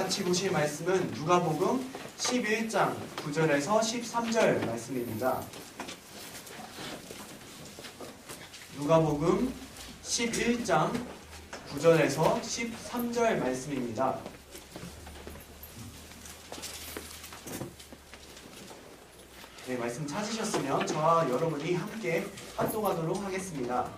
같이 보실 말씀은 누가복음 11장 9절에서 13절 말씀입니다. 누가복음 11장 9절에서 13절 말씀입니다. 네, 말씀 찾으셨으면 저와 여러분이 함께 합독하도록 하겠습니다.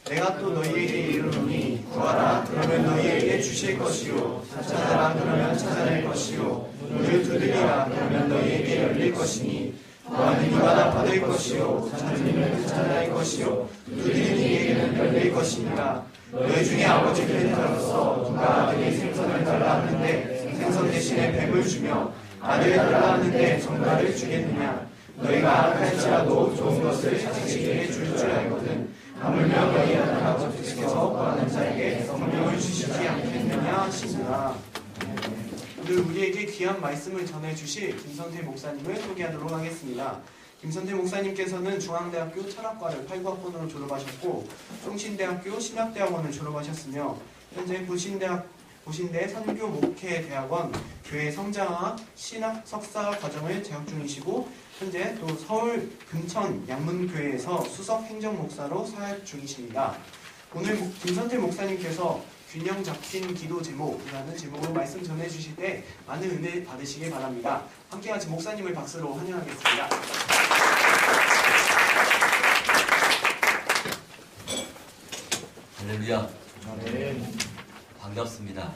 내가 또 너희에게 이르노니 구하라 그러면 너희에게 주실 것이요 찾아라 그러면 찾아낼 것이요 문을 두드리라 그러면 너희에게 열릴 것이니 구하는 이마다 받을 것이요 찾는 이는 찾아낼 것이요 두드리는 이에게는 열릴 것이니라. 너희 중에 아버지들의 자로서 누가 아들이 생선을 달라 하는데 생선 대신에 뱀을 주며 아들을 달라 하는데 정갈을 주겠느냐. 너희가 악할지라도 좋은 것을 자식에게 줄 줄 알거든 하물며 너희 하나님 아버지께서 구하는 자에게 성령을 주시지 않겠느냐 하시니라. 오늘 우리에게 귀한 말씀을 전해주실 김선태 목사님을 소개하도록 하겠습니다. 김선태 목사님께서는 중앙대학교 철학과를 8학번으로 졸업하셨고 성신대학교 신학대학원을 졸업하셨으며 현재 보신대 선교목회대학원 교회 성장학 신학 석사 과정을 재학 중이시고 현재 또 서울 금천 양문교회에서 수석 행정목사로 사역 중이십니다. 오늘 김선태 목사님께서 균형 잡힌 기도 제목이라는 제목으로 말씀 전해주실 때 많은 은혜 받으시길 바랍니다. 함께 같이 목사님을 박수로 환영하겠습니다. 할렐루야. 네. 반갑습니다.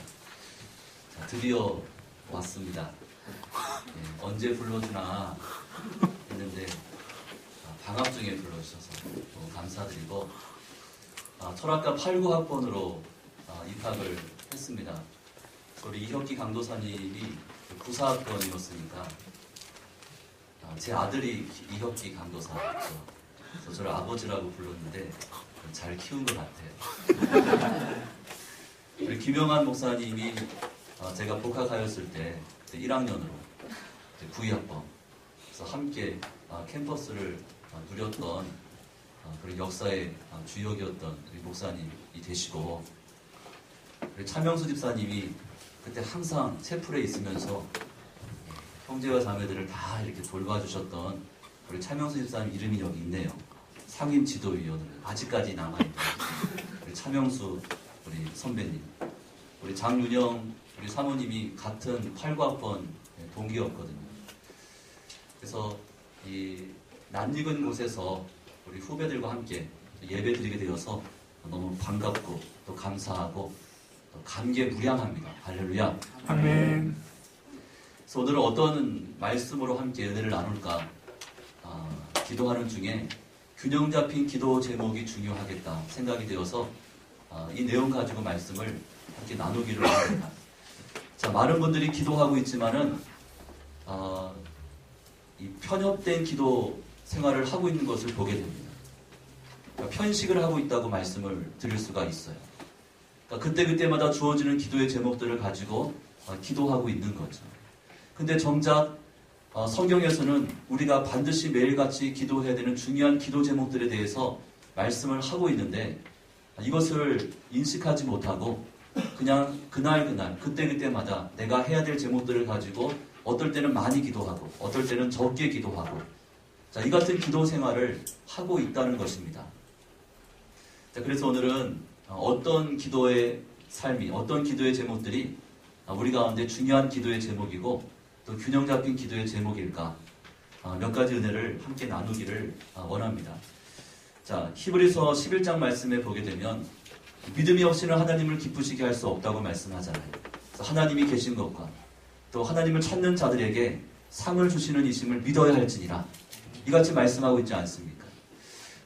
자, 드디어 왔습니다. 네, 언제 불러주나 했는데 방학 중에 불러주셔서 너무 감사드리고 철학과 8, 9학번으로 입학을 했습니다. 우리 이혁기 강도사님이 9사학번이었으니까 제 아들이 이혁기 강도사였죠. 그래서 저를 아버지라고 불렀는데 잘 키운 것 같아요. 우리 김영환 목사님이 제가 복학하였을 때 1학년으로 9학번 그래서 함께 캠퍼스를 누렸던 그런 역사의 주역이었던 우리 목사님이 되시고 우리 차명수 집사님이 그때 항상 채플에 있으면서 형제와 자매들을 다 이렇게 돌봐주셨던 우리 차명수 집사님 이름이 여기 있네요. 상임 지도위원으로 아직까지 남아있는 우리 차명수 우리 선배님, 우리 장윤영 우리 사모님이 같은 8, 9학번 동기였거든요. 그래서 이 낯익은 곳에서 우리 후배들과 함께 예배 드리게 되어서 너무 반갑고 또 감사하고 또 감개무량합니다. 할렐루야. 아멘. 그래서 오늘은 어떤 말씀으로 함께 은혜를 나눌까 기도하는 중에 균형 잡힌 기도 제목이 중요하겠다 생각이 되어서 이 내용 가지고 말씀을 함께 나누기를 합니다. 자, 많은 분들이 기도하고 있지만은 이 편협된 기도 생활을 하고 있는 것을 보게 됩니다. 그러니까 편식을 하고 있다고 말씀을 드릴 수가 있어요. 그러니까 그때그때마다 주어지는 기도의 제목들을 가지고 기도하고 있는 거죠. 근데 정작 성경에서는 우리가 반드시 매일같이 기도해야 되는 중요한 기도 제목들에 대해서 말씀을 하고 있는데 이것을 인식하지 못하고 그냥 그날 그때그때마다 내가 해야 될 제목들을 가지고 어떨 때는 많이 기도하고 어떨 때는 적게 기도하고 자, 이 같은 기도 생활을 하고 있다는 것입니다. 자, 그래서 오늘은 어떤 기도의 삶이 어떤 기도의 제목들이 우리 가운데 중요한 기도의 제목이고 또 균형 잡힌 기도의 제목일까 몇 가지 은혜를 함께 나누기를 원합니다. 자, 히브리서 11장 말씀에 보게 되면 믿음이 없이는 하나님을 기쁘시게 할 수 없다고 말씀하잖아요. 그래서 하나님이 계신 것과 또 하나님을 찾는 자들에게 상을 주시는 이심을 믿어야 할지니라 이같이 말씀하고 있지 않습니까?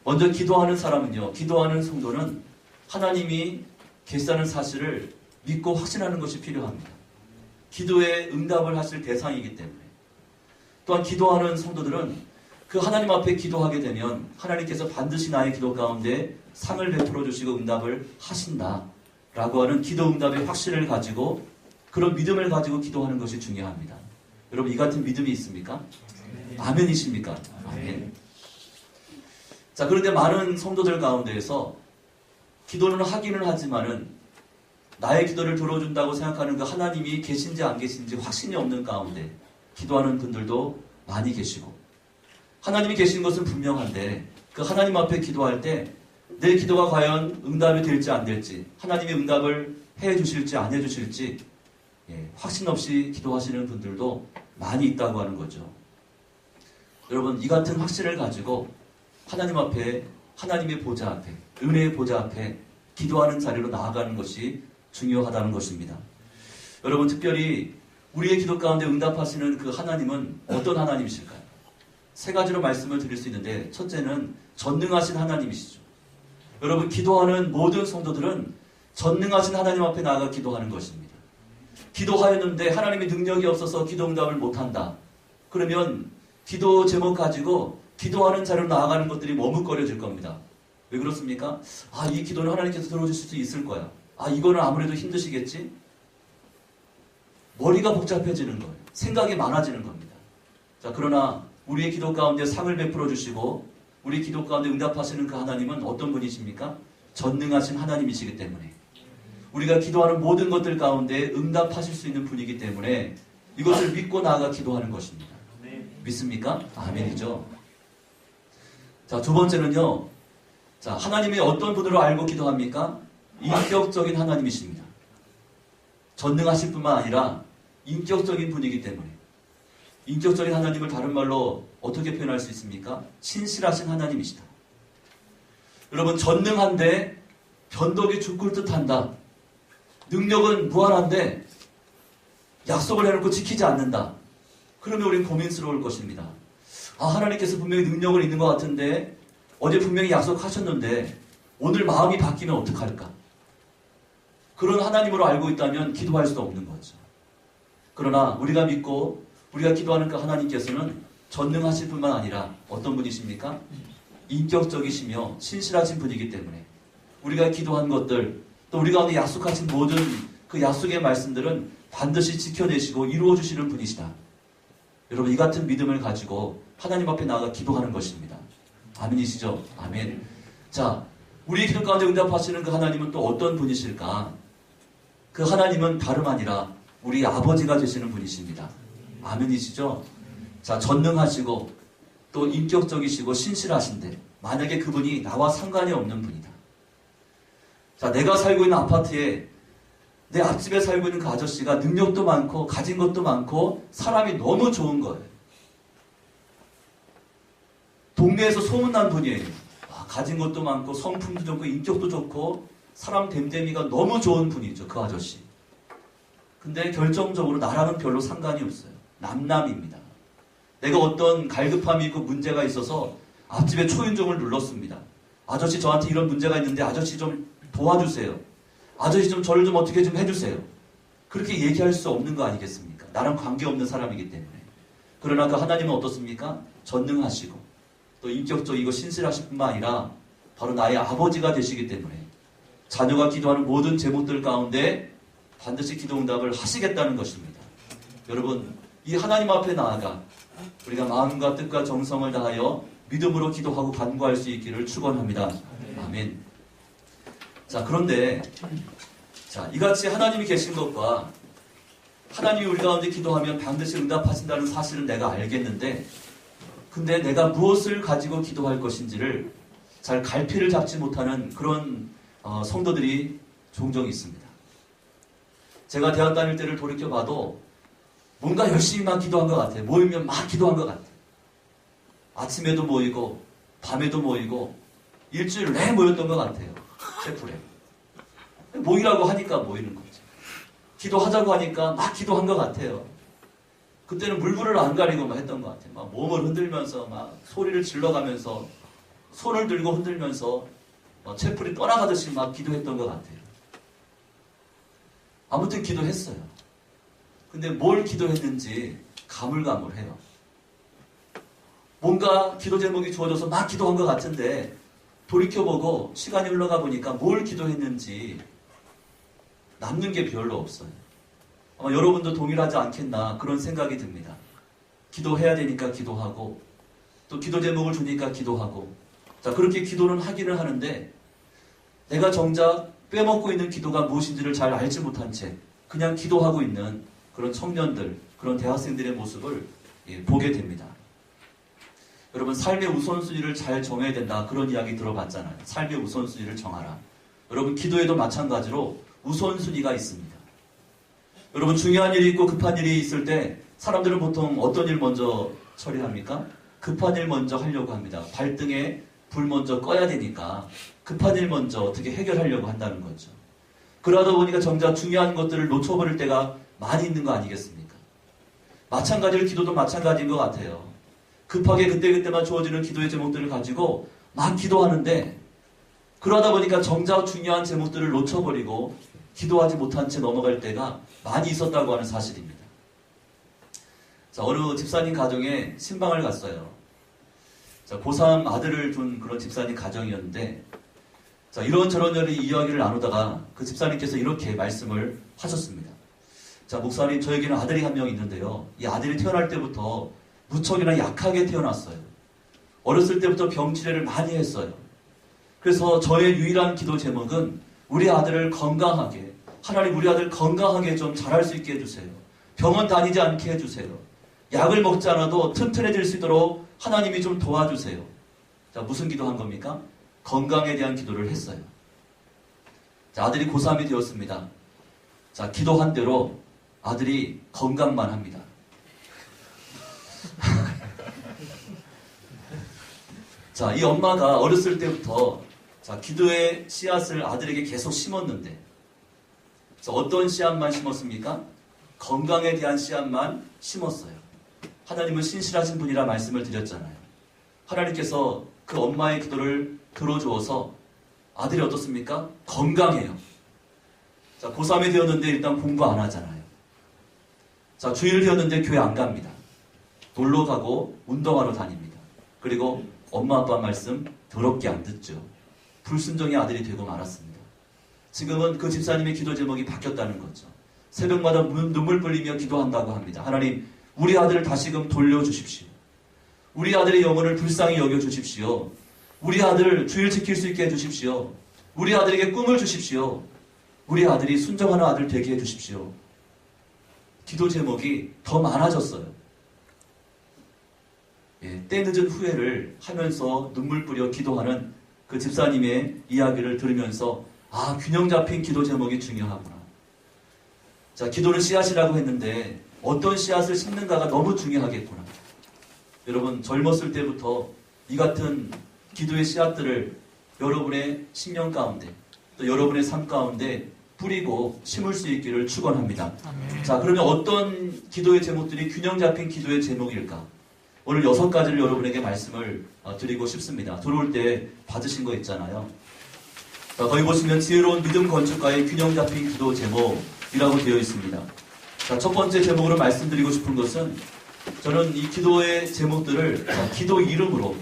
먼저 기도하는 사람은요, 기도하는 성도는 하나님이 계시다는 사실을 믿고 확신하는 것이 필요합니다. 기도에 응답을 하실 대상이기 때문에 또한 기도하는 성도들은 그 하나님 앞에 기도하게 되면 하나님께서 반드시 나의 기도 가운데 상을 베풀어 주시고 응답을 하신다라고 하는 기도 응답의 확신을 가지고 그런 믿음을 가지고 기도하는 것이 중요합니다. 여러분 이 같은 믿음이 있습니까? 아멘이십니까? 아멘. 자, 그런데 많은 성도들 가운데에서 기도는 하기는 하지만은 나의 기도를 들어준다고 생각하는 그 하나님이 계신지 안 계신지 확신이 없는 가운데 기도하는 분들도 많이 계시고, 하나님이 계신 것은 분명한데 그 하나님 앞에 기도할 때 내 기도가 과연 응답이 될지 안 될지, 하나님이 응답을 해 주실지 안 해 주실지 확신 없이 기도하시는 분들도 많이 있다고 하는 거죠. 여러분, 이 같은 확신을 가지고 하나님 앞에, 하나님의 보좌 앞에, 은혜의 보좌 앞에 기도하는 자리로 나아가는 것이 중요하다는 것입니다. 여러분, 특별히 우리의 기도 가운데 응답하시는 그 하나님은 어떤 하나님이실까요? 세 가지로 말씀을 드릴 수 있는데, 첫째는 전능하신 하나님이시죠. 여러분, 기도하는 모든 성도들은 전능하신 하나님 앞에 나아가 기도하는 것입니다. 기도하였는데 하나님의 능력이 없어서 기도 응답을 못한다. 그러면 기도 제목 가지고 기도하는 자리로 나아가는 것들이 머뭇거려질 겁니다. 왜 그렇습니까? 이 기도는 하나님께서 들어주실 수 있을 거야. 이거는 아무래도 힘드시겠지? 머리가 복잡해지는 거예요. 생각이 많아지는 겁니다. 자, 그러나 우리의 기도 가운데 상을 베풀어 주시고 우리 기도 가운데 응답하시는 그 하나님은 어떤 분이십니까? 전능하신 하나님이시기 때문에, 우리가 기도하는 모든 것들 가운데 응답하실 수 있는 분이기 때문에 이것을 믿고 나아가 기도하는 것입니다. 믿습니까? 아멘이죠. 자, 두 번째는요. 자, 하나님이 어떤 분으로 알고 기도합니까? 인격적인 하나님이십니다. 전능하실 뿐만 아니라 인격적인 분이기 때문에, 인격적인 하나님을 다른 말로 어떻게 표현할 수 있습니까? 신실하신 하나님이시다. 여러분, 전능한데 변덕이 죽을 듯한다. 능력은 무한한데 약속을 해놓고 지키지 않는다. 그러면 우린 고민스러울 것입니다. 하나님께서 분명히 능력은 있는 것 같은데 어제 분명히 약속하셨는데 오늘 마음이 바뀌면 어떡할까? 그런 하나님으로 알고 있다면 기도할 수 없는 거죠. 그러나 우리가 믿고 우리가 기도하는 그 하나님께서는 전능하실 뿐만 아니라 어떤 분이십니까? 인격적이시며 신실하신 분이기 때문에 우리가 기도한 것들, 또 우리 가운데 약속하신 모든 그 약속의 말씀들은 반드시 지켜내시고 이루어주시는 분이시다. 여러분, 이 같은 믿음을 가지고 하나님 앞에 나아가 기도하는 것입니다. 아멘이시죠? 아멘. 자, 우리의 기도 가운데 응답하시는 그 하나님은 또 어떤 분이실까? 그 하나님은 다름 아니라 우리 아버지가 되시는 분이십니다. 아멘이시죠? 자, 전능하시고 또 인격적이시고 신실하신데 만약에 그분이 나와 상관이 없는 분이다. 자, 내가 살고 있는 아파트에 내 앞집에 살고 있는 그 아저씨가 능력도 많고 가진 것도 많고 사람이 너무 좋은 거예요. 동네에서 소문난 분이에요. 가진 것도 많고 성품도 좋고 인격도 좋고 사람 됨됨이가 너무 좋은 분이죠, 그 아저씨. 근데 결정적으로 나랑은 별로 상관이 없어요. 남남입니다. 내가 어떤 갈급함이 있고 문제가 있어서 앞집에 초인종을 눌렀습니다. 아저씨, 저한테 이런 문제가 있는데 아저씨 좀 도와주세요. 아저씨 좀 저를 좀 어떻게 좀 해주세요. 그렇게 얘기할 수 없는 거 아니겠습니까? 나랑 관계없는 사람이기 때문에. 그러나 그 하나님은 어떻습니까? 전능하시고 또 인격적이고 신실하실 뿐만 아니라 바로 나의 아버지가 되시기 때문에 자녀가 기도하는 모든 제목들 가운데 반드시 기도 응답을 하시겠다는 것입니다. 여러분, 이 하나님 앞에 나아가 우리가 마음과 뜻과 정성을 다하여 믿음으로 기도하고 간구할 수 있기를 축원합니다. 아멘. 자, 그런데 이같이 하나님이 계신 것과 하나님이 우리 가운데 기도하면 반드시 응답하신다는 사실은 내가 알겠는데, 근데 내가 무엇을 가지고 기도할 것인지를 잘 갈피를 잡지 못하는 그런 성도들이 종종 있습니다. 제가 대학 다닐 때를 돌이켜봐도 뭔가 열심히 막 기도한 것 같아요. 모이면 막 기도한 것 같아요. 아침에도 모이고 밤에도 모이고 일주일 내내 모였던 것 같아요. 채플에. 모이라고 하니까 모이는 거죠. 기도하자고 하니까 막 기도한 것 같아요. 그때는 물불을 안 가리고 막 했던 것 같아요. 막 몸을 흔들면서 막 소리를 질러가면서 손을 들고 흔들면서 채플이 떠나가듯이 막 기도했던 것 같아요. 아무튼 기도했어요. 근데 뭘 기도했는지 가물가물해요. 뭔가 기도 제목이 주어져서 막 기도한 것 같은데 돌이켜보고 시간이 흘러가 보니까 뭘 기도했는지 남는 게 별로 없어요. 아마 여러분도 동일하지 않겠나 그런 생각이 듭니다. 기도해야 되니까 기도하고 또 기도 제목을 주니까 기도하고, 자, 그렇게 기도는 하기는 하는데 내가 정작 빼먹고 있는 기도가 무엇인지를 잘 알지 못한 채 그냥 기도하고 있는 그런 청년들, 그런 대학생들의 모습을 보게 됩니다. 여러분, 삶의 우선순위를 잘 정해야 된다, 그런 이야기 들어봤잖아요. 삶의 우선순위를 정하라. 여러분, 기도에도 마찬가지로 우선순위가 있습니다. 여러분, 중요한 일이 있고 급한 일이 있을 때 사람들은 보통 어떤 일 먼저 처리합니까? 급한 일 먼저 하려고 합니다. 발등에 불 먼저 꺼야 되니까 급한 일 먼저 어떻게 해결하려고 한다는 거죠. 그러다 보니까 정작 중요한 것들을 놓쳐버릴 때가 많이 있는 거 아니겠습니까? 마찬가지로 기도도 마찬가지인 것 같아요. 급하게 그때그때만 주어지는 기도의 제목들을 가지고 막 기도하는데 그러다 보니까 정작 중요한 제목들을 놓쳐버리고 기도하지 못한 채 넘어갈 때가 많이 있었다고 하는 사실입니다. 자, 어느 집사님 가정에 신방을 갔어요. 자, 고3 아들을 둔 그런 집사님 가정이었는데, 자, 이런저런 이야기를 나누다가 그 집사님께서 이렇게 말씀을 하셨습니다. 자, 목사님, 저에게는 아들이 한 명 있는데요. 이 아들이 태어날 때부터 무척이나 약하게 태어났어요. 어렸을 때부터 병치레를 많이 했어요. 그래서 저의 유일한 기도 제목은 우리 아들을 건강하게, 하나님 우리 아들 건강하게 좀 자랄 수 있게 해주세요. 병원 다니지 않게 해주세요. 약을 먹지 않아도 튼튼해질 수 있도록 하나님이 좀 도와주세요. 자, 무슨 기도한 겁니까? 건강에 대한 기도를 했어요. 자, 아들이 고3이 되었습니다. 자, 기도한 대로 아들이 건강만 합니다. 자, 이 엄마가 어렸을 때부터 자, 기도의 씨앗을 아들에게 계속 심었는데, 자, 어떤 씨앗만 심었습니까? 건강에 대한 씨앗만 심었어요. 하나님은 신실하신 분이라 말씀을 드렸잖아요. 하나님께서 그 엄마의 기도를 들어주어서 아들이 어떻습니까? 건강해요. 자, 고3이 되었는데 일단 공부 안 하잖아요. 자, 주일 되었는데 교회 안 갑니다. 놀러 가고 운동하러 다닙니다. 그리고 엄마 아빠 말씀 더럽게 안 듣죠. 불순종의 아들이 되고 말았습니다. 지금은 그 집사님의 기도 제목이 바뀌었다는 거죠. 새벽마다 눈물 흘리며 기도한다고 합니다. 하나님, 우리 아들을 다시금 돌려주십시오. 우리 아들의 영혼을 불쌍히 여겨주십시오. 우리 아들을 주일 지킬 수 있게 해주십시오. 우리 아들에게 꿈을 주십시오. 우리 아들이 순종하는 아들 되게 해주십시오. 기도 제목이 더 많아졌어요. 예, 때늦은 후회를 하면서 눈물 뿌려 기도하는 그 집사님의 이야기를 들으면서 아, 균형 잡힌 기도 제목이 중요하구나. 자, 기도는 씨앗이라고 했는데 어떤 씨앗을 심는가가 너무 중요하겠구나. 여러분, 젊었을 때부터 이 같은 기도의 씨앗들을 여러분의 신령 가운데 또 여러분의 삶 가운데 뿌리고 심을 수 있기를 축원합니다. 자, 그러면 어떤 기도의 제목들이 균형 잡힌 기도의 제목일까? 오늘 6가지를 여러분에게 말씀을 드리고 싶습니다. 들어올 때 받으신 거 있잖아요. 자, 거기 보시면 지혜로운 믿음 건축가의 균형 잡힌 기도 제목이라고 되어 있습니다. 자, 첫 번째 제목으로 말씀드리고 싶은 것은 저는 이 기도의 제목들을 기도 이름으로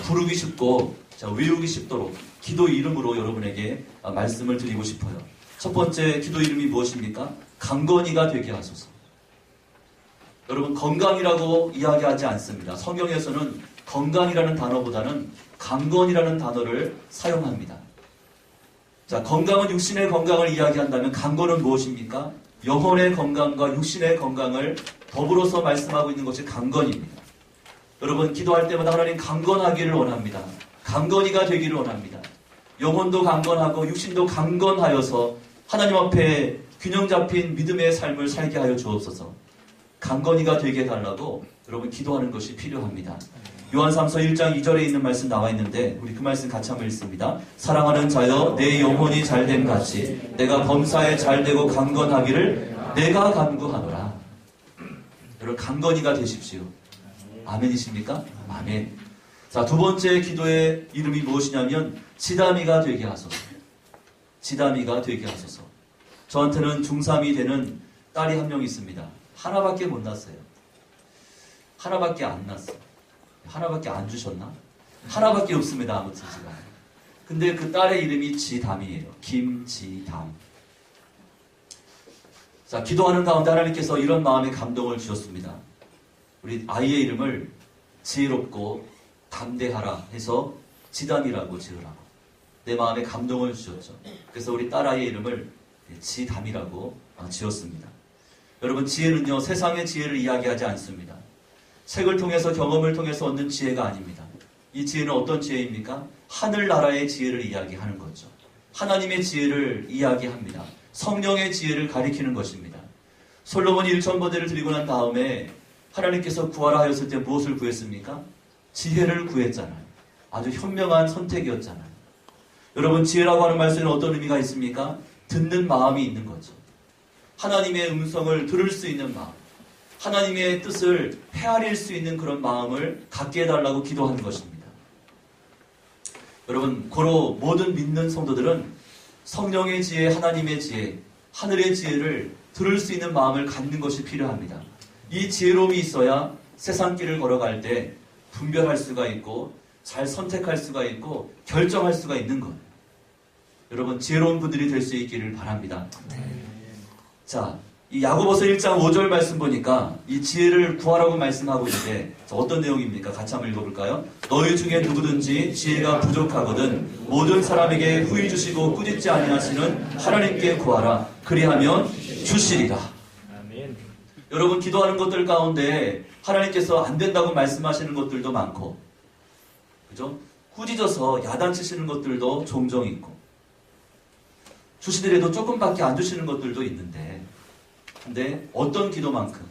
부르기 쉽고 외우기 쉽도록 기도 이름으로 여러분에게 말씀을 드리고 싶어요. 첫 번째 기도 이름이 무엇입니까? 강건이가 되게 하소서. 여러분, 건강이라고 이야기하지 않습니다. 성경에서는 건강이라는 단어보다는 강건이라는 단어를 사용합니다. 자, 건강은 육신의 건강을 이야기한다면 강건은 무엇입니까? 영혼의 건강과 육신의 건강을 더불어서 말씀하고 있는 것이 강건입니다. 여러분, 기도할 때마다 하나님 강건하기를 원합니다. 강건이가 되기를 원합니다. 영혼도 강건하고 육신도 강건하여서 하나님 앞에 균형 잡힌 믿음의 삶을 살게 하여 주옵소서. 강건이가 되게 해달라고 여러분 기도하는 것이 필요합니다. 요한삼서 1장 2절에 있는 말씀 나와 있는데 우리 그 말씀 같이 한번 읽습니다. 사랑하는 자여, 내 영혼이 잘됨 같이 내가 범사에 잘되고 강건하기를 내가 간구하노라. 여러분, 강건이가 되십시오. 아멘이십니까? 아멘. 자, 두 번째 기도의 이름이 무엇이냐면 지담이가 되게 하소서. 지담이가 되게 하소서. 저한테는 중3이 되는 딸이 한 명 있습니다. 하나밖에 못 낳았어요. 하나밖에 안 낳았어요. 하나밖에 안 주셨나? 하나밖에 없습니다. 아무튼 제가. 근데 그 딸의 이름이 지담이에요. 김지담. 자, 기도하는 가운데 하나님께서 이런 마음의 감동을 주셨습니다. 우리 아이의 이름을 지혜롭고 담대하라 해서 지담이라고 지으라고. 내 마음에 감동을 주셨죠. 그래서 우리 딸아이의 이름을 지담이라고 지었습니다. 여러분, 지혜는요, 세상의 지혜를 이야기하지 않습니다. 책을 통해서, 경험을 통해서 얻는 지혜가 아닙니다. 이 지혜는 어떤 지혜입니까? 하늘나라의 지혜를 이야기하는 거죠. 하나님의 지혜를 이야기합니다. 성령의 지혜를 가리키는 것입니다. 솔로몬이 1,000번제를 드리고 난 다음에 하나님께서 구하라 하였을 때 무엇을 구했습니까? 지혜를 구했잖아요. 아주 현명한 선택이었잖아요. 여러분, 지혜라고 하는 말씀에는 어떤 의미가 있습니까? 듣는 마음이 있는 거죠. 하나님의 음성을 들을 수 있는 마음, 하나님의 뜻을 헤아릴 수 있는 그런 마음을 갖게 해달라고 기도하는 것입니다. 여러분, 고로 모든 믿는 성도들은 성령의 지혜, 하나님의 지혜, 하늘의 지혜를 들을 수 있는 마음을 갖는 것이 필요합니다. 이 지혜로움이 있어야 세상 길을 걸어갈 때 분별할 수가 있고 잘 선택할 수가 있고 결정할 수가 있는 거예요. 여러분, 지혜로운 분들이 될 수 있기를 바랍니다. 자, 이 야고보서 1장 5절 말씀 보니까 이 지혜를 구하라고 말씀하고 있는데 어떤 내용입니까? 같이 한번 읽어볼까요? 너희 중에 누구든지 지혜가 부족하거든 모든 사람에게 후히 주시고 꾸짖지 아니하시는 하나님께 구하라. 그리하면 주시리라. 아멘. 여러분, 기도하는 것들 가운데 하나님께서 안 된다고 말씀하시는 것들도 많고, 그죠? 꾸짖어서 야단치시는 것들도 종종 있고, 주시더라도 조금밖에 안 주시는 것들도 있는데, 근데 어떤 기도만큼은,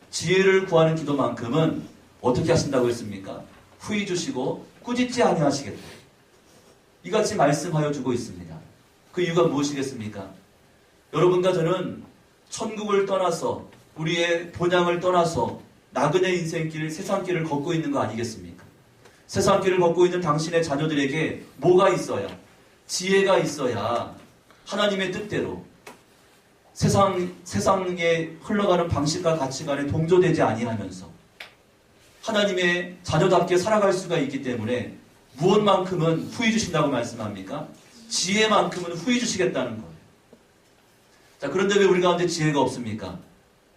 지혜를 구하는 기도만큼은 어떻게 하신다고 했습니까? 후히 주시고 꾸짖지 아니하시겠다. 이같이 말씀하여 주고 있습니다. 그 이유가 무엇이겠습니까? 여러분과 저는 천국을 떠나서, 우리의 본향을 떠나서 나그네 인생길, 세상길을 걷고 있는 거 아니겠습니까? 세상길을 걷고 있는 당신의 자녀들에게 뭐가 있어야, 지혜가 있어야 하나님의 뜻대로 세상에 흘러가는 방식과 가치관에 동조되지 아니하면서 하나님의 자녀답게 살아갈 수가 있기 때문에 무엇만큼은 후히 주신다고 말씀합니까? 지혜만큼은 후히 주시겠다는 거예요. 자, 그런데 왜 우리 가운데 지혜가 없습니까?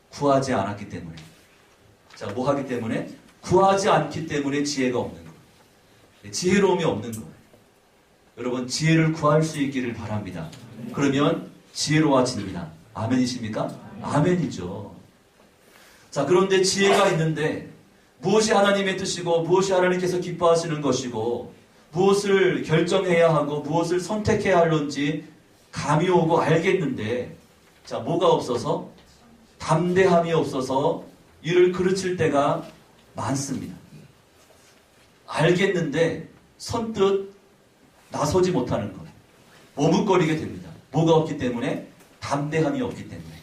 구하지 않았기 때문에. 자, 뭐 하기 때문에? 구하지 않기 때문에 지혜가 없는 거예요. 지혜로움이 없는 거예요. 여러분, 지혜를 구할 수 있기를 바랍니다. 그러면 지혜로워집니다. 아멘이십니까? 아멘이죠. 자, 그런데 지혜가 있는데 무엇이 하나님의 뜻이고 무엇이 하나님께서 기뻐하시는 것이고 무엇을 결정해야 하고 무엇을 선택해야 할런지 감이 오고 알겠는데, 자, 뭐가 없어서? 담대함이 없어서 이를 그르칠 때가 많습니다. 알겠는데 선뜻 나서지 못하는 거예요. 머뭇거리게 됩니다. 뭐가 없기 때문에? 담대함이 없기 때문에.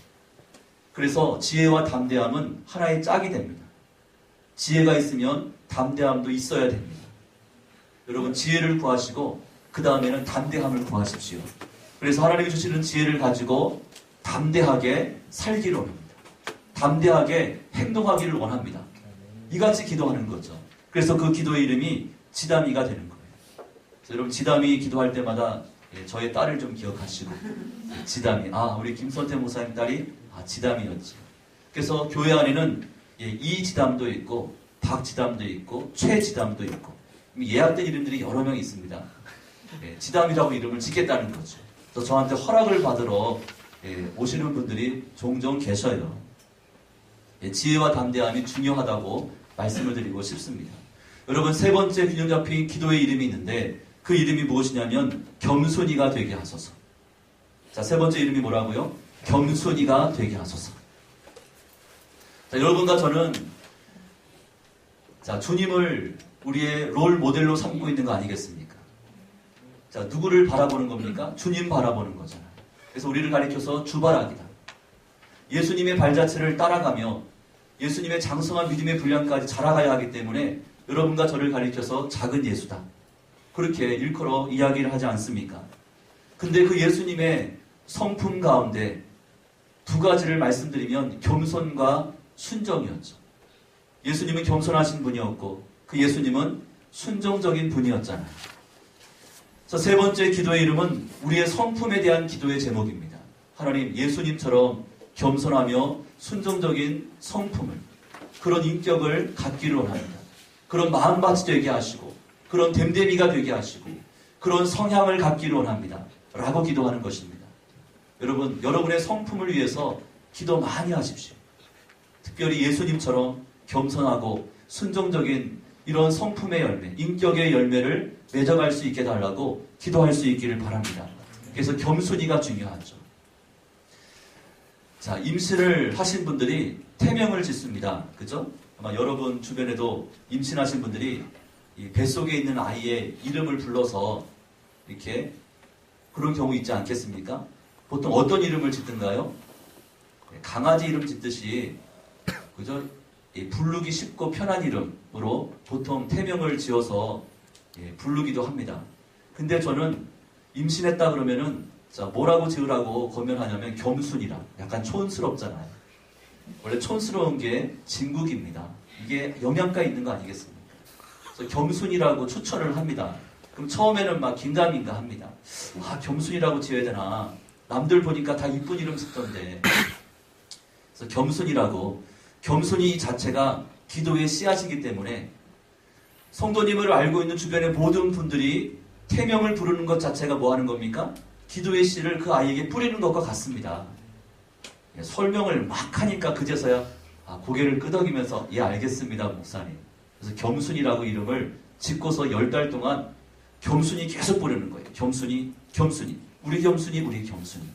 그래서 지혜와 담대함은 하나의 짝이 됩니다. 지혜가 있으면 담대함도 있어야 됩니다. 여러분, 지혜를 구하시고 그 다음에는 담대함을 구하십시오. 그래서 하나님이 주시는 지혜를 가지고 담대하게 살기를 원합니다. 담대하게 행동하기를 원합니다. 이같이 기도하는 거죠. 그래서 그 기도의 이름이 지담이가 되는 거예요. 그래서 여러분, 지담이 기도할 때마다 저의 딸을 좀 기억하시고, 지담이, 우리 김선태 목사님 딸이 지담이었지. 그래서 교회 안에는 이지담도 있고 박지담도 있고 최지담도 있고 예약된 이름들이 여러 명 있습니다. 지담이라고 이름을 짓겠다는 거죠. 그래서 저한테 허락을 받으러 오시는 분들이 종종 계셔요. 지혜와 담대함이 중요하다고 말씀을 드리고 싶습니다. 여러분, 세 번째 균형 잡힌 기도의 이름이 있는데 그 이름이 무엇이냐면 겸손이가 되게 하소서. 자, 세 번째 이름이 뭐라고요? 겸손이가 되게 하소서. 자, 여러분과 저는 주님을 우리의 롤 모델로 삼고 있는 거 아니겠습니까? 자, 누구를 바라보는 겁니까? 주님 바라보는 거잖아요. 그래서 우리를 가리켜서 주바라기다. 예수님의 발자취를 따라가며 예수님의 장성한 믿음의 분량까지 자라가야 하기 때문에 여러분과 저를 가리켜서 작은 예수다. 그렇게 일컬어 이야기를 하지 않습니까? 근데 그 예수님의 성품 가운데 두 가지를 말씀드리면 겸손과 순정이었죠. 예수님은 겸손하신 분이었고 그 예수님은 순종적인 분이었잖아요. 그래서 세 번째 기도의 이름은 우리의 성품에 대한 기도의 제목입니다. 하나님, 예수님처럼 겸손하며 순종적인 성품을, 그런 인격을 갖기를 원합니다. 그런 마음밭이 되게 하시고 그런 됨됨이가 되게 하시고 그런 성향을 갖기를 원합니다. 라고 기도하는 것입니다. 여러분, 여러분의 성품을 위해서 기도 많이 하십시오. 특별히 예수님처럼 겸손하고 순종적인 이런 성품의 열매, 인격의 열매를 맺어갈 수 있게 달라고 기도할 수 있기를 바랍니다. 그래서 겸손이가 중요하죠. 자, 임신을 하신 분들이 태명을 짓습니다. 그죠? 아마 여러분 주변에도 임신하신 분들이 이 뱃속에 있는 아이의 이름을 불러서 이렇게 그런 경우 있지 않겠습니까? 보통 어떤 이름을 짓든가요? 강아지 이름 짓듯이, 그죠? 부르기 쉽고 편한 이름으로 보통 태명을 지어서 부르기도 합니다. 근데 저는 임신했다 그러면은 자, 뭐라고 지으라고 권면하냐면 겸순이라. 약간 촌스럽잖아요. 원래 촌스러운 게 진국입니다. 이게 영양가 있는 거 아니겠습니까? 그래서 겸순이라고 추천을 합니다. 그럼 처음에는 막 긴가민가 합니다. 아, 겸순이라고 지어야 되나? 남들 보니까 다 이쁜 이름 짓던데. 그래서 겸순이라고. 겸손이 자체가 기도의 씨앗이기 때문에 성도님을 알고 있는 주변의 모든 분들이 태명을 부르는 것 자체가 뭐 하는 겁니까? 기도의 씨를 그 아이에게 뿌리는 것과 같습니다. 설명을 막 하니까 그제서야 고개를 끄덕이면서 예, 알겠습니다, 목사님. 그래서 겸순이라고 이름을 짓고서 10달 동안 겸순이 계속 부르는 거예요. 겸순이, 겸순이. 우리 겸순이, 우리 겸순이.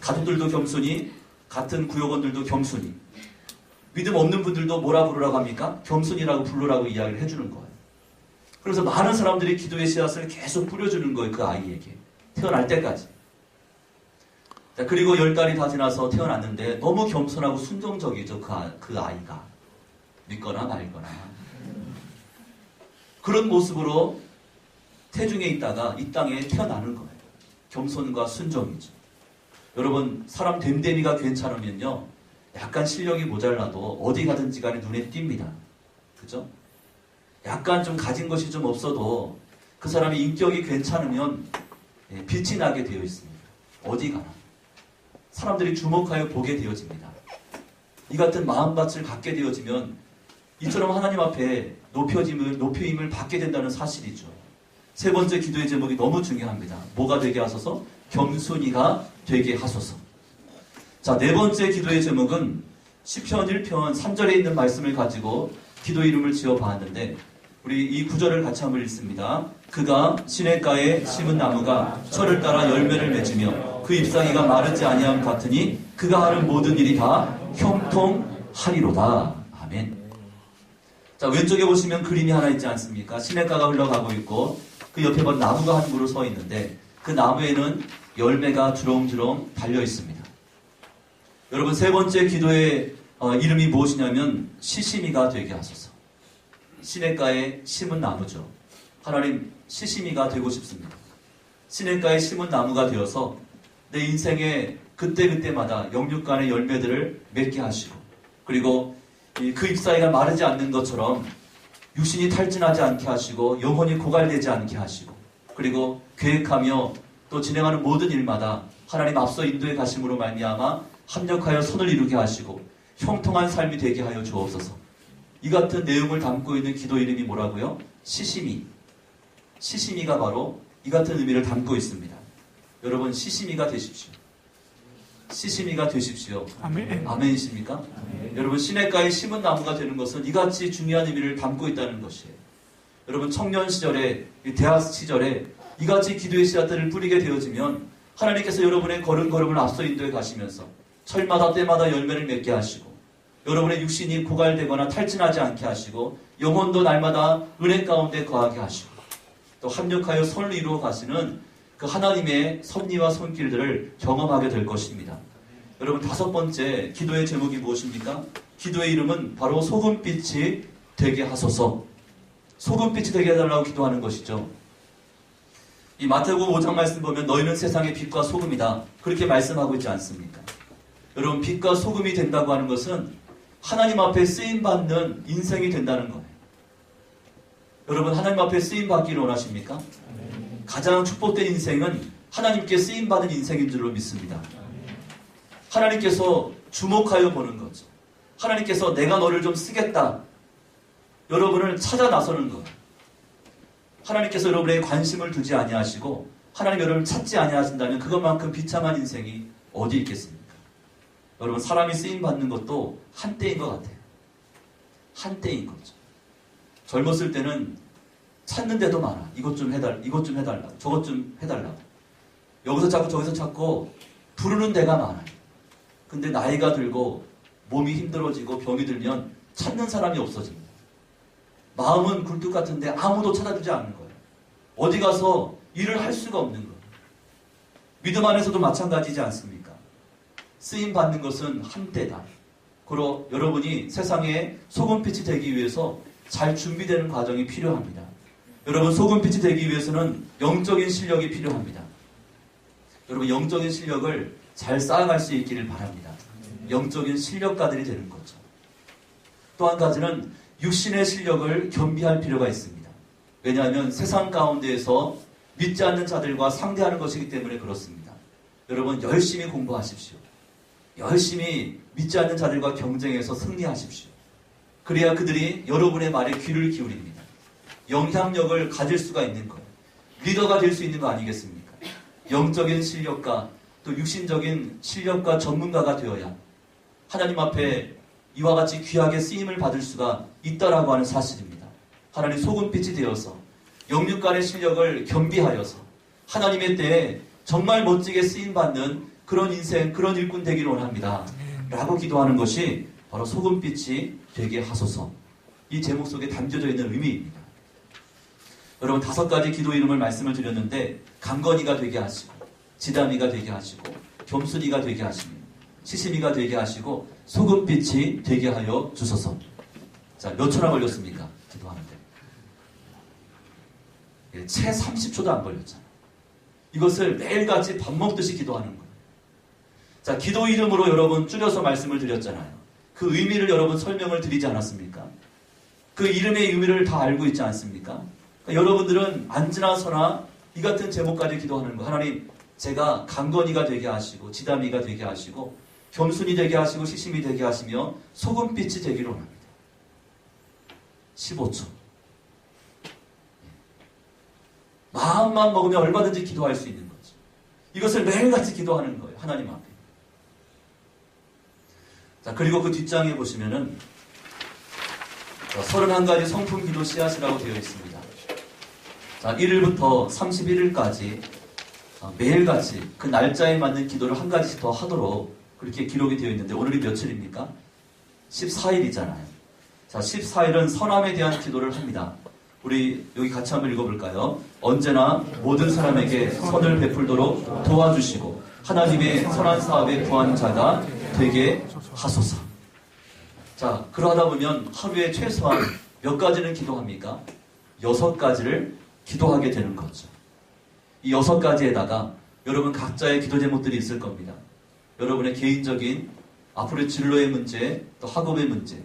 가족들도 겸순이, 같은 구역원들도 겸순이. 믿음 없는 분들도 뭐라 부르라고 합니까? 겸순이라고 부르라고 이야기를 해주는 거예요. 그래서 많은 사람들이 기도의 씨앗을 계속 뿌려주는 거예요. 그 아이에게. 태어날 때까지. 자, 그리고 10달이 다 지나서 태어났는데 너무 겸손하고 순종적이죠. 그 아이가. 믿거나 말거나. 그런 모습으로 태중에 있다가 이 땅에 태어나는 거예요. 겸손과 순종이죠. 여러분, 사람 됨됨이가 괜찮으면요, 약간 실력이 모자라도 어디 가든지 간에 눈에 띕니다. 그죠? 약간 좀 가진 것이 좀 없어도 그 사람의 인격이 괜찮으면 빛이 나게 되어 있습니다. 어디 가나. 사람들이 주목하여 보게 되어집니다. 이 같은 마음밭을 갖게 되어지면 이처럼 하나님 앞에 높임을 받게 된다는 사실이죠. 세 번째 기도의 제목이 너무 중요합니다. 뭐가 되게 하소서? 겸손이가 되게 하소서. 자, 네 번째 기도의 제목은 시편 1편 3절에 있는 말씀을 가지고 기도 이름을 지어봤는데 우리 이 구절을 같이 한번 읽습니다. 그가 시냇가에 심은 나무가 철을 따라 열매를 맺으며 그 잎사귀가 마르지 아니함 같으니 그가 하는 모든 일이 다 형통하리로다. 아멘. 자, 왼쪽에 보시면 그림이 하나 있지 않습니까? 시냇가가 흘러가고 있고 그 옆에 본 나무가 한 그루 서 있는데 그 나무에는 열매가 주렁주렁 달려 있습니다. 여러분, 세 번째 기도의 이름이 무엇이냐면 시시미가 되게 하소서. 시냇가에 심은 나무죠. 하나님, 시시미가 되고 싶습니다. 시냇가에 심은 나무가 되어서 내 인생의 그때그때마다 영육간의 열매들을 맺게 하시고, 그리고 그 잎사귀가 마르지 않는 것처럼 육신이 탈진하지 않게 하시고 영혼이 고갈되지 않게 하시고, 그리고 계획하며 또 진행하는 모든 일마다 하나님 앞서 인도해 가심으로 말미암아 합력하여 선을 이루게 하시고 형통한 삶이 되게 하여 주옵소서. 이 같은 내용을 담고 있는 기도 이름이 뭐라고요? 시시미. 시시미가 바로 이 같은 의미를 담고 있습니다. 여러분, 시시미가 되십시오. 시시미가 되십시오. 아멘. 아멘이십니까? 아멘. 여러분, 시냇가에 심은 나무가 되는 것은 이같이 중요한 의미를 담고 있다는 것이에요. 여러분, 청년 시절에, 대학 시절에 이같이 기도의 씨앗들을 뿌리게 되어지면 하나님께서 여러분의 걸음걸음을 앞서 인도해 가시면서 철마다 때마다 열매를 맺게 하시고 여러분의 육신이 고갈되거나 탈진하지 않게 하시고 영혼도 날마다 은혜 가운데 거하게 하시고 또 합력하여 선을 이루어 가시는 그 하나님의 섭리와 손길들을 경험하게 될 것입니다. 여러분, 다섯 번째 기도의 제목이 무엇입니까? 기도의 이름은 바로 소금빛이 되게 하소서. 소금빛이 되게 해달라고 기도하는 것이죠. 이 마태복음 5장 말씀 보면 너희는 세상의 빛과 소금이다. 그렇게 말씀하고 있지 않습니까? 여러분, 빛과 소금이 된다고 하는 것은 하나님 앞에 쓰임받는 인생이 된다는 거예요. 여러분, 하나님 앞에 쓰임받기를 원하십니까? 가장 축복된 인생은 하나님께 쓰임받은 인생인 줄로 믿습니다. 하나님께서 주목하여 보는 거죠. 하나님께서 내가 너를 좀 쓰겠다. 여러분을 찾아 나서는 거예요. 하나님께서 여러분에게 관심을 두지 아니하시고 하나님 여러분을 찾지 아니하신다면 그것만큼 비참한 인생이 어디 있겠습니까? 여러분, 사람이 쓰임받는 것도 한때인 것 같아요. 한때인 거죠. 젊었을 때는 찾는 데도 많아. 이것 좀 해달라. 저것 좀 해달라. 여기서 찾고 저기서 찾고 부르는 데가 많아요. 근데 나이가 들고 몸이 힘들어지고 병이 들면 찾는 사람이 없어집니다. 마음은 굴뚝 같은데 아무도 찾아주지 않는 거예요. 어디 가서 일을 할 수가 없는 거예요. 믿음 안에서도 마찬가지지 않습니까? 쓰임 받는 것은 한때다. 그러 여러분이 세상에 소금빛이 되기 위해서 잘 준비되는 과정이 필요합니다. 여러분, 소금빛이 되기 위해서는 영적인 실력이 필요합니다. 여러분, 영적인 실력을 잘 쌓아갈 수 있기를 바랍니다. 영적인 실력가들이 되는 거죠. 또 한 가지는 육신의 실력을 겸비할 필요가 있습니다. 왜냐하면 세상 가운데에서 믿지 않는 자들과 상대하는 것이기 때문에 그렇습니다. 여러분, 열심히 공부하십시오. 열심히 믿지 않는 자들과 경쟁해서 승리하십시오. 그래야 그들이 여러분의 말에 귀를 기울입니다. 영향력을 가질 수가 있는 거예요. 리더가 될 수 있는 거 아니겠습니까? 영적인 실력과 또 육신적인 실력과 전문가가 되어야 하나님 앞에 이와 같이 귀하게 쓰임을 받을 수가 있다라고 하는 사실입니다. 하나님 소금빛이 되어서 영육간의 실력을 겸비하여서 하나님의 때에 정말 멋지게 쓰임받는 그런 인생, 그런 일꾼 되기를 원합니다. 라고 기도하는 것이 바로 소금빛이 되게 하소서. 이 제목 속에 담겨져 있는 의미입니다. 여러분, 5가지 기도 이름을 말씀을 드렸는데 강건이가 되게 하시고 지담이가 되게 하시고 겸손이가 되게 하시고 시시미가 되게 하시고 소금빛이 되게 하여 주소서. 자, 몇 초나 걸렸습니까? 기도하는데. 채 30초도 안 걸렸잖아요. 이것을 매일같이 밥 먹듯이 기도하는 거예요. 자, 기도 이름으로 여러분 줄여서 말씀을 드렸잖아요. 그 의미를 여러분 설명을 드리지 않았습니까? 그 이름의 의미를 다 알고 있지 않습니까? 그러니까 여러분들은 앉으나 서나 이 같은 제목까지 기도하는 거. 하나님, 제가 강건이가 되게 하시고 지담이가 되게 하시고 겸손이 되게 하시고 시심이 되게 하시며 소금빛이 되기를 원합니다. 15초. 마음만 먹으면 얼마든지 기도할 수 있는 거죠. 이것을 매일같이 기도하는 거예요. 하나님 앞에. 자, 그리고 그 뒷장에 보시면은 31가지 성품 기도 씨앗이라고 되어 있습니다. 자, 1일부터 31일까지 매일같이 그 날짜에 맞는 기도를 한 가지씩 더 하도록 그렇게 기록이 되어 있는데 오늘이 며칠입니까? 14일이잖아요. 자, 14일은 선함에 대한 기도를 합니다. 우리 여기 같이 한번 읽어볼까요? 언제나 모든 사람에게 선을 베풀도록 도와주시고 하나님의 선한 사업에 구하는 자가 되게 하소서. 자, 그러다 보면 하루에 최소한 몇 가지는 기도합니까? 6가지를 기도하게 되는 거죠. 이 6가지에다가 여러분 각자의 기도 제목들이 있을 겁니다. 여러분의 개인적인 앞으로의 진로의 문제, 또 학업의 문제,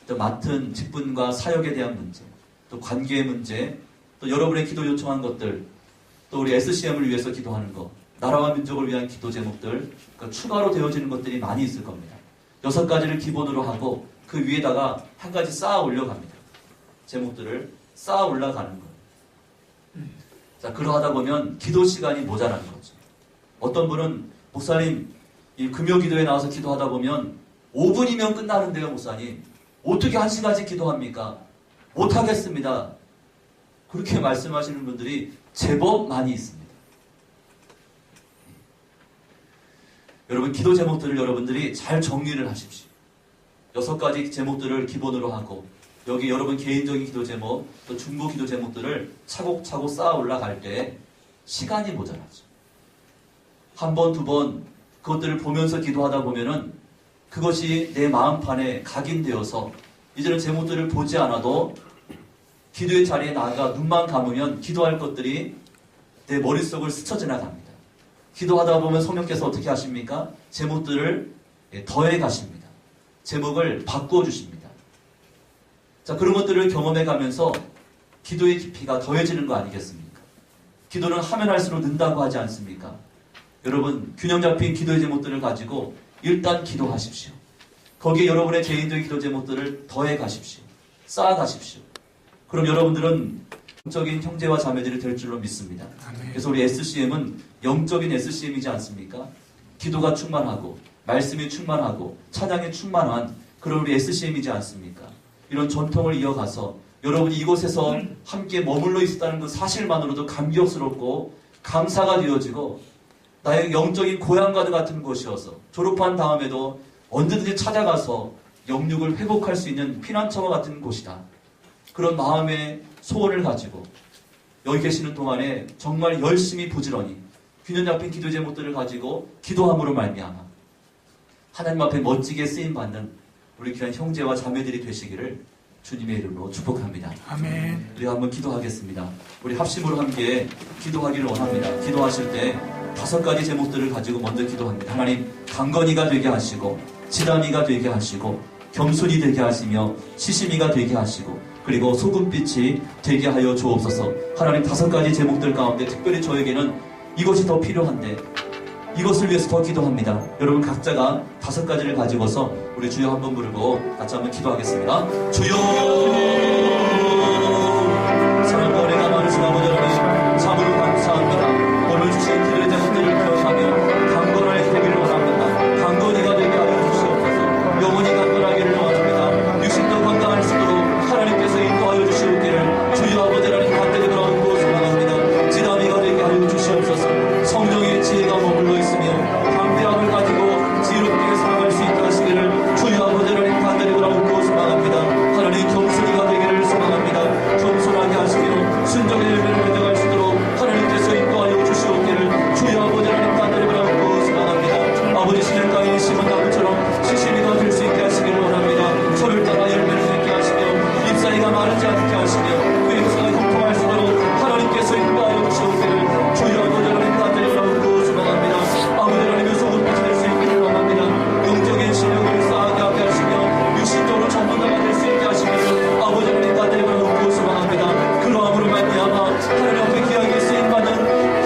또 맡은 직분과 사역에 대한 문제, 또 관계의 문제, 또 여러분의 기도 요청한 것들, 또 우리 SCM을 위해서 기도하는 것, 나라와 민족을 위한 기도 제목들, 그러니까 추가로 되어지는 것들이 많이 있을 겁니다. 6가지를 기본으로 하고 그 위에다가 한 가지 쌓아 올려갑니다. 제목들을 쌓아 올라가는 거예요. 자, 그러하다 보면 기도 시간이 모자라는 거죠. 어떤 분은 목사님, 이 금요 기도에 나와서 기도하다 보면 5분이면 끝나는데요, 목사님. 어떻게 1시간씩 기도합니까? 못하겠습니다. 그렇게 말씀하시는 분들이 제법 많이 있습니다. 여러분, 기도 제목들을 여러분들이 잘 정리를 하십시오. 6가지 제목들을 기본으로 하고 여기 여러분 개인적인 기도 제목, 또 중보 기도 제목들을 차곡차곡 쌓아 올라갈 때 시간이 모자라죠. 한 번, 두 번 그것들을 보면서 기도하다 보면은 그것이 내 마음판에 각인되어서 이제는 제목들을 보지 않아도 기도의 자리에 나아가 눈만 감으면 기도할 것들이 내 머릿속을 스쳐 지나갑니다. 기도하다 보면 성령께서 어떻게 하십니까? 제목들을 더해 가십니다. 제목을 바꾸어 주십니다. 자, 그런 것들을 경험해 가면서 기도의 깊이가 더해지는 거 아니겠습니까? 기도는 하면 할수록 는다고 하지 않습니까? 여러분, 균형 잡힌 기도의 제목들을 가지고 일단 기도하십시오. 거기에 여러분의 개인적인 기도 제목들을 더해 가십시오. 쌓아 가십시오. 그럼 여러분들은 영적인 형제와 자매들이 될 줄로 믿습니다. 아멘. 그래서 우리 SCM은 영적인 SCM이지 않습니까? 기도가 충만하고 말씀이 충만하고 찬양이 충만한 그런 우리 SCM이지 않습니까? 이런 전통을 이어가서 여러분이 이곳에서 함께 머물러 있었다는 그 사실만으로도 감격스럽고 감사가 되어지고 나의 영적인 고향과도 같은 곳이어서 졸업한 다음에도 언제든지 찾아가서 영육을 회복할 수 있는 피난처와 같은 곳이다. 그런 마음의 소원을 가지고 여기 계시는 동안에 정말 열심히 부지런히 균형 잡힌 기도 제목들을 가지고 기도함으로 말미암아 하나님 앞에 멋지게 쓰임받는 우리 귀한 형제와 자매들이 되시기를 주님의 이름으로 축복합니다. 아멘. 우리 한번 기도하겠습니다. 우리 합심으로 함께 기도하기를 원합니다. 기도하실 때 5가지 제목들을 가지고 먼저 기도합니다. 하나님, 강건이가 되게 하시고 지단이가 되게 하시고 겸손이 되게 하시며 시심이가 되게 하시고 그리고 소금빛이 되게 하여 주옵소서. 하나님, 5가지 제목들 가운데 특별히 저에게는 이것이 더 필요한데 이것을 위해서 더 기도합니다. 여러분 각자가 5가지를 가지고서 우리 주여 한번 부르고 같이 한번 기도하겠습니다. 주여, 사랑과 은혜가 많으신 아버지 하나님, 참으로 감사합니다. 오늘 주신 기도의 제목들을 기억하며 강건하게 되기를 원합니다. 강건이가 되게 하여 주시옵소서. 영혼이 강건하기를 원합니다. 육신도 건강할 수 있도록 하나님께서 인도하여 주시옵기를 주여 아버지 하나님 간절히 바라고 소망합니다. 지담이가 되게 하여 주시옵소서. 성령의 지혜가 머물러 있으며 담대함을 가지고 지혜롭게 살아갈 수 있게 하시기를 주여 아버지 하나님 간절히 바라고 소망합니다. 하나님 겸손이가 되기를 소망합니다. 겸손하게 하시며 순종의 열매를 맺어갈 수 있도록 하나님께서 인도하여 주시옵기를 주여 아버지 하나님 간절히 바라고 소망합니다. 아버지 시냇가에 심은 나무처럼 시시미가 될 수 있게 하시기를 원합니다. 저를 따라 열매를 맺게 하시며 잎사귀가 마르지 않게 하시며 그 행사가 형통할 수 있도록 하나님께서 인도하여 주시옵기를 주여 아버지 하나님 간절히 바라고 소망합니다. 아버지 하나님의 소금빛이 될 수 있기를 원합니다. 영적인 실력을 쌓게 하게 하시며 육신적으로 전문가가 될 수 있게 하시기를 아버지 하나님 간절히 바라고 소망합니다. 그러함으로 말미암아 하나님 앞에 귀하게 쓰임받는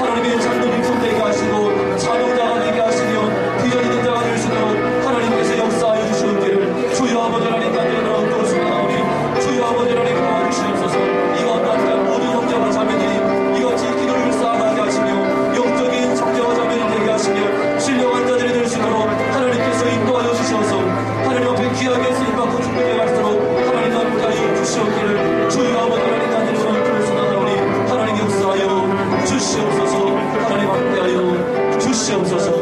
하나님의 장로님 되게 하시고 사명자가 되게 하시며 비전 있는 자가 될 수 있도록 하나님께서 역사하여 주시옵기를 주여 아버지 하나님 간절히 바라고 소망하오니 주여 아버지 하나님 도와주시옵소서. 이것 같은 모든 형제와 자매들이 이같이 기도를 쌓아가게 하시며 영적인 형제와 자매들이 되게 하시며 신령한 자들이 될 수 있도록 하나님께서 인도하여 주셔서 하나님 앞에 귀하게 쓰임받고 준비되어 갈수록 하나님 함께하여 주시옵기를 주여 아버지 하나님 간절히 바라고 소망하오니 하나님 역사하여 주시옵소서. 하나님 함께하여 주시옵소서.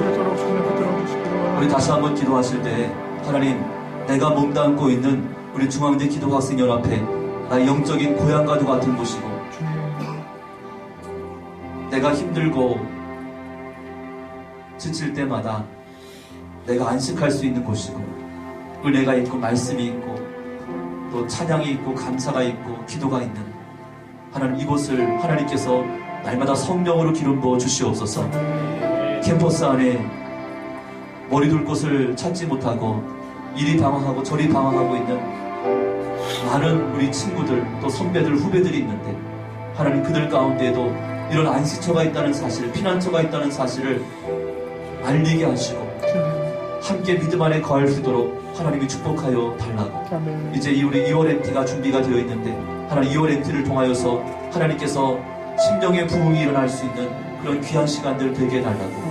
우리 다시 한번 기도하실 때 하나님, 내가 몸담고 있는 우리 중앙대 기도학생연합회 나의 영적인 고향과도 같은 곳이고 내가 힘들고 지칠 때마다 내가 안식할 수 있는 곳이고 은혜가 있고 말씀이 있고 또 찬양이 있고 감사가 있고 기도가 있는 하나님, 이곳을 하나님께서 날마다 성령으로 기름 부어 주시옵소서. 캠퍼스 안에 머리 둘 곳을 찾지 못하고 이리 방황하고 저리 방황하고 있는 많은 우리 친구들 또 선배들 후배들이 있는데 하나님, 그들 가운데에도 이런 안식처가 있다는 사실, 피난처가 있다는 사실을 알리게 하시고 함께 믿음 안에 거할 수 있도록 하나님이 축복하여 달라고. 아멘. 이제 우리 2월 MT가 준비가 되어 있는데 하나님, 2월 MT를 통하여서 하나님께서 심령의 부흥이 일어날 수 있는 그런 귀한 시간들 되게 해달라고.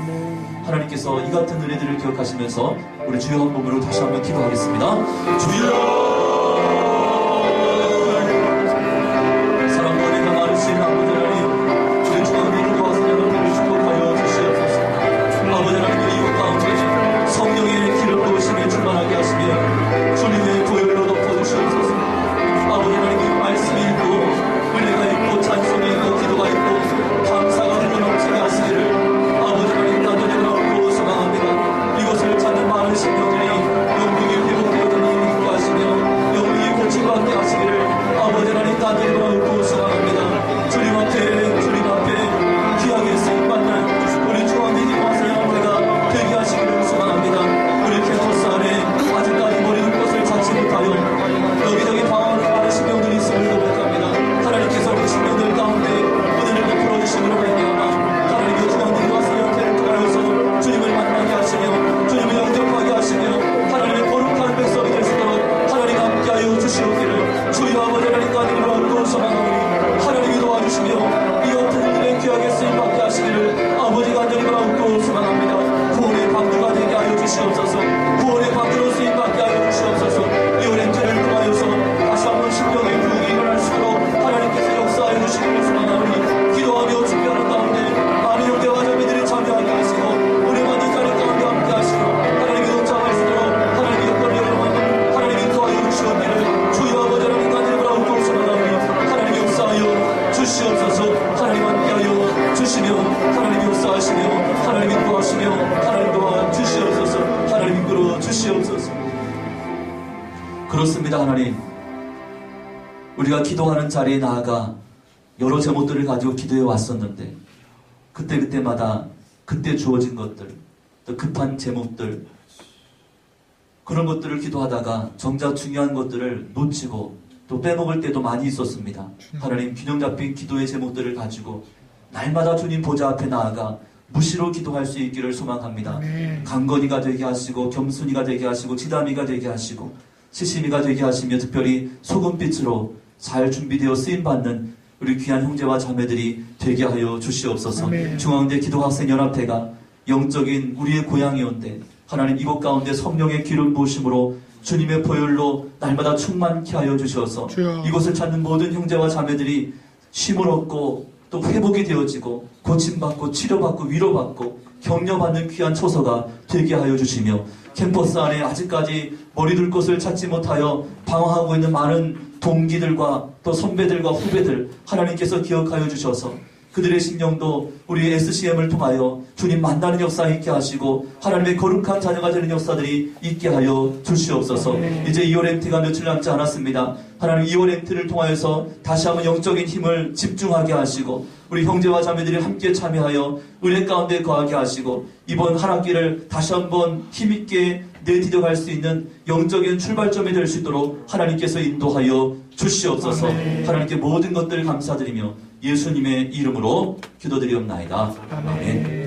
하나님께서 이 같은 은혜들을 기억하시면서 우리 주여 한 몸으로 다시 한번 기도하겠습니다. 주여, 사랑과 은혜가 많으신 아버지 하나님, 우리 중앙대 기도학생연합회를 축복하여 주시옵소서. 아버지 하나님의 이웃 가운데 성령의 기름 부으심에 충만하게 하시며 주님의 보혈로 덮어주시옵소서. 아버지 하나님, 말씀이 있고 은혜가 있고 찬송이 있고 기도가 있고 감사가 흘러넘치게 하시기를 아버지 하나님 간절히 바라고 소망합니다. 이것을 찾는 많은 신령들이 영육이 회복되어지는 일을 인도하시며 그렇습니다. 하나님, 우리가 기도하는 자리에 나아가 여러 제목들을 가지고 기도해 왔었는데 그때마다 그때 주어진 것들, 또 급한 제목들, 그런 것들을 기도하다가 정작 중요한 것들을 놓치고 또 빼먹을 때도 많이 있었습니다. 하나님, 균형 잡힌 기도의 제목들을 가지고 날마다 주님 보좌 앞에 나아가 무시로 기도할 수 있기를 소망합니다. 강건이가 되게 하시고 겸손이가 되게 하시고 지담이가 되게 하시고 시심이가 되게 하시며 특별히 소금빛으로 잘 준비되어 쓰임받는 우리 귀한 형제와 자매들이 되게 하여 주시옵소서. 중앙대 기도학생연합회가 영적인 우리의 고향이온데 하나님, 이곳 가운데 성령의 기름 부으심으로 주님의 보혈로 날마다 충만케 하여 주셔서 이곳을 찾는 모든 형제와 자매들이 쉼을 얻고 또 회복이 되어지고 고침받고 치료받고 위로받고 격려받는 귀한 처소가 되게 하여 주시며, 캠퍼스 안에 아직까지 머리둘 곳을 찾지 못하여 방황하고 있는 많은 동기들과 또 선배들과 후배들 하나님께서 기억하여 주셔서 그들의 심령도 우리 SCM을 통하여 주님 만나는 역사 있게 하시고 하나님의 거룩한 자녀가 되는 역사들이 있게 하여 주시옵소서. 이제 2월 MT가 며칠 남지 않았습니다. 하나님, 2월 MT를 통하여서 다시 한번 영적인 힘을 집중하게 하시고 우리 형제와 자매들이 함께 참여하여 은혜 가운데 거하게 하시고 이번 한 학기를 다시 한번 힘있게 내디뎌갈 수 있는 영적인 출발점이 될 수 있도록 하나님께서 인도하여 주시옵소서. 하나님께 모든 것들 감사드리며 예수님의 이름으로 기도드리옵나이다. 아멘.